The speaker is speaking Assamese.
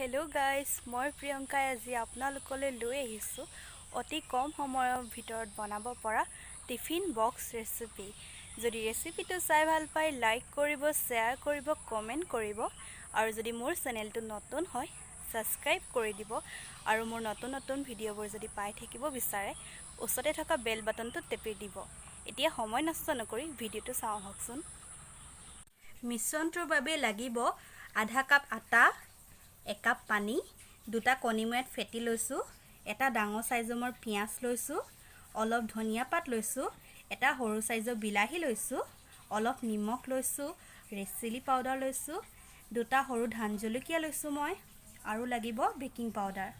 हेलो गाइस মই প্ৰিয়ংকাই আজি আপোনালোকলৈ লৈ আহিছো অতি কম সময়ৰ ভিতৰত বনাব পৰা টিফিন বক্স ৰেচিপি যদি ৰেচিপিটো চাই ভাল পাই লাইক কৰিব শেয়াৰ কৰিব কমেন্ট কৰিব আৰু যদি মোৰ চেনেলটো নতুন হয় সাবস্ক্ৰাইব কৰি দিব আৰু মোৰ নতুন নতুন ভিডিঅ'বোৰ যদি পাই থাকিব বিচাৰে ওচৰতে থকা বেল বাটনটো টেপি দিব এতিয়া সময় নষ্ট নকৰি ভিডিঅ'টো চাওঁ হকচোন মিশ্ৰণটোৰ বাবে লাগিব আধা কাপ আটা 1 কাপ পানী দুটা কণীময়ত ফেটি লৈছো এটা ডাঙৰ সাইজৰ পিয়াজ লৈছো অলপ ধনিয়া পাত লৈছো এটা সৰু সাইজৰ বিলাহী লৈছো অলপ নিমখ লৈছো ৰেড চিলি পাউডাৰ লৈছো দুটা সৰু ধান জলকীয়া লৈছো মই আৰু লাগিব বেকিং পাউডাৰ